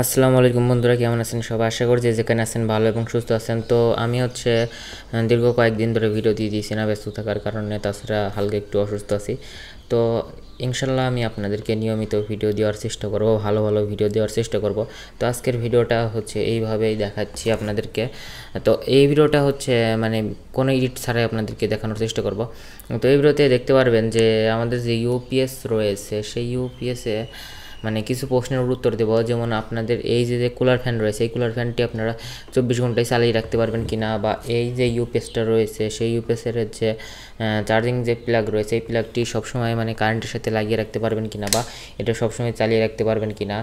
আসসালামু আলাইকুম বন্ধুরা, কেমন আছেন সবাই? আশা করি যে যেখানে আছেন ভালো এবং সুস্থ আছেন। তো আমি দীর্ঘ কয়েকদিন ধরে ভিডিও দিয়ে দিয়েছি না, ব্যস্ত থাকার কারণে, তাছাড়া হালকা একটু অসুস্থ আছি। তো ইনশাল্লাহ আমি আপনাদেরকে নিয়মিত ভিডিও দেওয়ার চেষ্টা করব, ভালো ভালো ভিডিও দেওয়ার চেষ্টা করব। তো আজকের ভিডিওটা এইভাবেই দেখাচ্ছি আপনাদেরকে। তো এই ভিডিওটা মানে কোনো এডিট ছাড়াই আপনাদেরকে দেখানোর চেষ্টা করব। তো এই ভিডিওতে দেখতে পারবেন যে আমাদের যে ইউপিএস রয়েছে, সেই ইউপিএসে মানে কিছু প্রশ্নের উত্তর দেবো। যেমন আপনাদের এই যে কুলার ফ্যান রয়েছে, এই কুলার ফ্যানটি আপনারা 24 ঘন্টায় চালিয়ে রাখতে পারবেন কি না, বা এই যে ইউপিএসটা রয়েছে সেই ইউপিএসের যে চার্জিং যে প্লাগ রয়েছে, এই প্লাগটি সবসময় মানে কারেন্টের সাথে লাগিয়ে রাখতে পারবেন কি না, বা এটা সবসময় চালিয়ে রাখতে পারবেন কি না,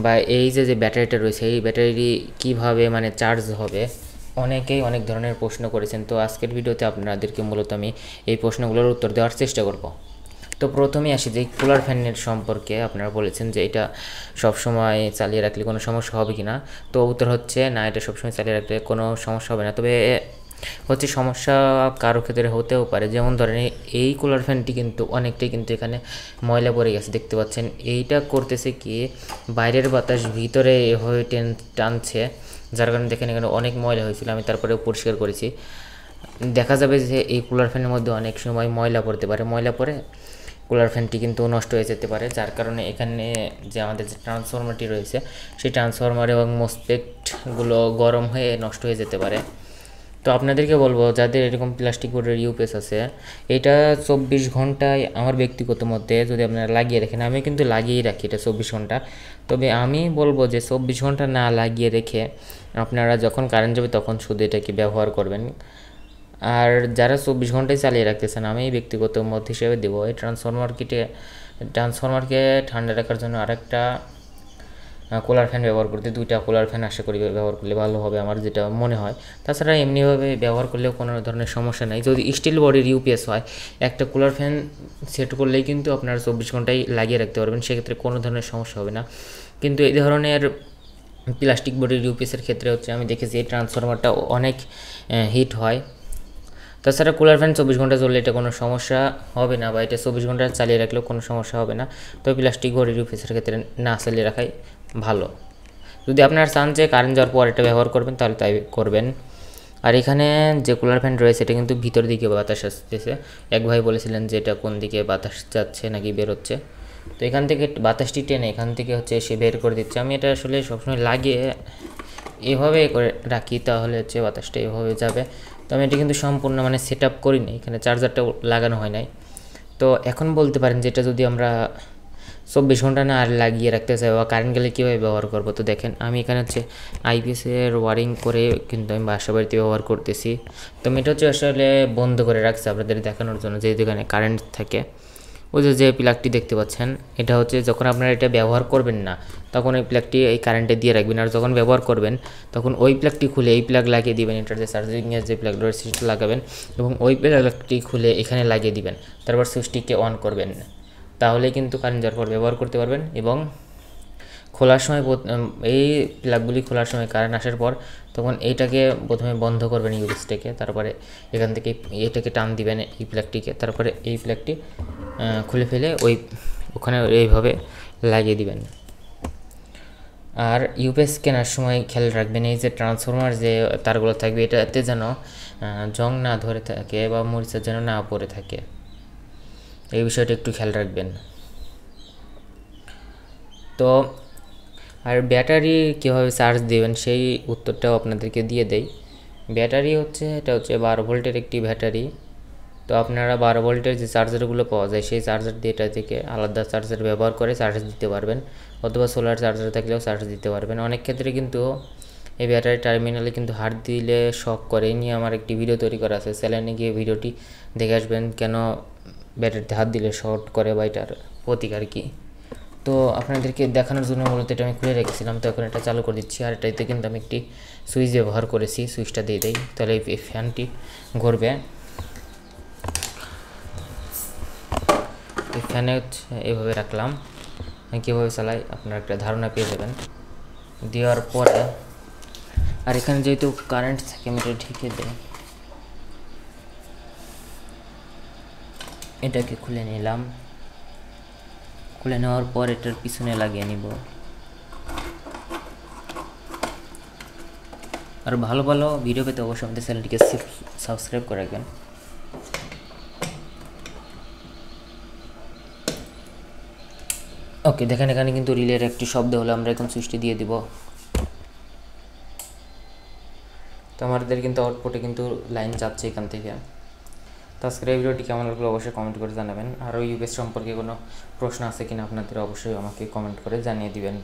বা এই যে ব্যাটারিটা রয়েছে, এই ব্যাটারি কীভাবে মানে চার্জ হবে। অনেকেই অনেক ধরনের প্রশ্ন করেছেন। তো আজকের ভিডিওতে আপনাদেরকে মূলত আমি এই প্রশ্নগুলোর উত্তর দেওয়ার চেষ্টা করব। তো প্রথমেই আসি যে কুলার ফ্যানের সম্পর্কে। আপনারা বলেছেন যে এটা সবসময় চালিয়ে রাখলে কোনো সমস্যা হবে কি না। তো উত্তর হচ্ছে না, এটা সবসময় চালিয়ে রাখলে কোনো সমস্যা হবে না। তবে সমস্যা কারো ক্ষেত্রে হতেও পারে। যেমন ধরেন এই কুলার ফ্যানটি কিন্তু অনেকটাই কিন্তু এখানে ময়লা পড়ে গেছে, দেখতে পাচ্ছেন। এইটা করতেছে কি, বাইরের বাতাস ভিতরে হয়ে টানছে, যার কারণে দেখেন এখানে অনেক ময়লা হয়েছিল। আমি তারপরেও পরিষ্কার করেছি। দেখা যাবে যে এই কুলার ফ্যানের মধ্যে অনেক সময় ময়লা পড়তে পারে, ময়লা পড়ে কুলার ফ্যানটি কিন্তু নষ্ট হয়ে যেতে পারে। যার কারণে এখানে যে আমাদের যে ট্রান্সফরমারটি রয়েছে, সেই ট্রান্সফরমার এবং মোসপেক্টগুলো গরম হয়ে নষ্ট হয়ে যেতে পারে। তো আপনাদেরকে বলবো, যাদের এরকম প্লাস্টিক বোর্ডের ইউপিএস আছে, এটা 24 ঘন্টায় আমার ব্যক্তিগত মতে যদি আপনারা লাগিয়ে রাখেন, আমি কিন্তু লাগিয়েই রাখি এটা 24 ঘন্টা। তবে আমি বলবো যে 24 ঘন্টা না লাগিয়ে রেখে আপনারা যখন কারেন্ট যাবে তখন শুধু এটাকে ব্যবহার করবেন। আর যারা 24 ঘন্টায় চালিয়ে রাখতেছেন, আমি ব্যক্তিগত মত হিসেবে দেবো, এই ট্রান্সফরমারকে ঠান্ডা রাখার জন্য আরেকটা কুলার ফ্যান ব্যবহার করতে, 2টা কুলার ফ্যান আশা করি ব্যবহার করলে ভালো হবে, আমার যেটা মনে হয়। তাছাড়া এমনিভাবে ব্যবহার করলেও কোনো ধরনের সমস্যা নাই। যদি স্টিল বডির ইউপিএস হয়, একটা কুলার ফ্যান সেট করলেই কিন্তু আপনারা 24 ঘন্টায় লাগিয়ে রাখতে পারবেন, সেক্ষেত্রে কোনো ধরনের সমস্যা হবে না। কিন্তু এই ধরনের প্লাস্টিক বডির ইউপিএসের ক্ষেত্রে আমি দেখেছি এই ট্রান্সফরমারটা অনেক হিট হয়। তাছাড়া কুলার ফ্যান 24 ঘন্টা চললে এটা কোনো সমস্যা হবে না, বা এটা 24 ঘন্টা চালিয়ে রাখলেও কোনো সমস্যা হবে না। তবে প্লাস্টিক বডির ইউপিএসের ক্ষেত্রে না চালিয়ে রাখাই ভালো। যদি আপনারা চান যে কারেন্ট যাওয়ার পর এটা ব্যবহার করবেন, তাহলে তাই করবেন। আর এখানে যে কুলার ফ্যান রয়েছে, এটা কিন্তু ভিতর দিকে বাতাস আসতেছে। এক ভাই বলেছিলেন যে এটা কোন দিকে বাতাস যাচ্ছে নাকি বেরোচ্ছে। তো এখান থেকে বাতাসটি টেনে এখান থেকে এসে বের করে দিচ্ছে। আমি এটা আসলে সবসময় লাগিয়ে এভাবে করে রাখি, তাহলে বাতাসটা এভাবে যাবে। তো আমি এটা কিন্তু সম্পূর্ণ মানে সেট আপ করিনি, এখানে চার্জারটা লাগানো হয় নাই। তো এখন বলতে পারেন যে এটা যদি আমরা 24 ঘন্টা না আর লাগিয়ে রাখতে চাই, বা কারেন্ট গেলে কীভাবে ব্যবহার করবো। তো দেখেন আমি এখানে আইপিএসের ওয়ারিং করে কিন্তু আমি বাসা বাড়িতে ব্যবহার করতেছি। তো আমি এটা আসলে বন্ধ করে রাখছি আপনাদের দেখানোর জন্য, যেহেতু এখানে কারেন্ট থাকে। ওই যে প্লাগটি দেখতে পাচ্ছেন, এটা যখন আপনারা এটা ব্যবহার করবেন না, তখন এই প্লাগটি এই কারেন্টে দিয়ে রাখবেন। আর যখন ব্যবহার করবেন, তখন ওই প্লাগটি খুলে এই প্লাগ লাগিয়ে দিবেন, এটার যে চার্জিংয়ের যে প্লাগ রয়েছে সেটা লাগাবেন, এবং ওই প্লাগটি খুলে এখানে লাগিয়ে দিবেন। তারপর সুইচটিকে অন করবেন, তাহলে কিন্তু কারেন্ট যাওয়ার পর ব্যবহার করতে পারবেন। এবং খোলার সময় এই প্লাগগুলি খোলার সময় কারেন্ট আসার পর তখন এইটাকে প্রথমে বন্ধ করবেন ইউপিএসটাকে, তারপরে এখান থেকে এটাকে টান দিবেন এই প্লাগটিকে, তারপরে এই প্লাগটি খুলে ফেলে ওখানে এইভাবে লাগিয়ে দিবেন। আর ইউপিএস কেনার সময় খেয়াল রাখবেন, এই যে ট্রান্সফরমার যে তারগুলো থাকবে, এটাতে যেন জং না ধরে থাকে বা মরিচা যেন না পড়ে থাকে, এই বিষয়টা একটু খেয়াল রাখবেন। তো আর ব্যাটারি কীভাবে চার্জ দেবেন সেই উত্তরটাও আপনাদেরকে দিয়ে দেই। ব্যাটারি এটা 12 ভোল্টের একটি ব্যাটারি। তো আপনারা 12 ভোল্টের যে চার্জারগুলো পাওয়া যায়, সেই চার্জার দিয়ে এটা থেকে আলাদা চার্জার ব্যবহার করে চার্জ দিতে পারবেন, অথবা সোলার চার্জার থাকলেও চার্জ দিতে পারবেন। অনেক ক্ষেত্রে কিন্তু এই ব্যাটারি টার্মিনালে কিন্তু হাত দিলে শক করে, নিয়ে আমার একটি ভিডিও তৈরি করা আছে, চ্যানেলে গিয়ে ভিডিওটি দেখে আসবেন, কেন ব্যাটারিতে হাত দিলে শর্ট করে বা এটার প্রতিকার কী। তো আপনাদেরকে দেখানোর জন্য মূলত এটা আমি খুলে রেখেছিলাম। তো এখন এটা চালু করে দিচ্ছি। আর এটাতে কিন্তু আমি একটি সুইচ ব্যবহার করেছি, সুইচটা দিয়ে দেই, তাহলে এই ফ্যানটি ঘুরবে। এই ফ্যানে এইভাবে রাখলাম, আমি কীভাবে চালাই আপনারা একটা ধারণা পেয়ে যাবেন। দেওয়ার পরে আর এখানে যেহেতু কারেন্ট থাকে, আমি এটা ঢেকে দেই, এটাকে খুলে নিলাম। খুলে নেওয়ার পর এটার পিছনে লাগিয়ে নিব। আর ভালো ভালো ভিডিও পেতে অবশ্যই আমাদের চ্যানেলটিকে সাবস্ক্রাইব করে রাখবেন। ওকে, দেখেন এখানে কিন্তু রিলের একটি শব্দ হলো, আমরা এখন সুইচটি দিয়ে দিব। তো আমাদের কিন্তু আউটপুটে কিন্তু লাইন যাচ্ছে এখান থেকে। তো আজকের এই ভিডিওটি কেমন লাগলো অবশ্যই কমেন্ট করে জানাবেন। আরও ইউপিএস সম্পর্কে কোনো প্রশ্ন আছে কিনা আপনাদের অবশ্যই আমাকে কমেন্ট করে জানিয়ে দিবেন।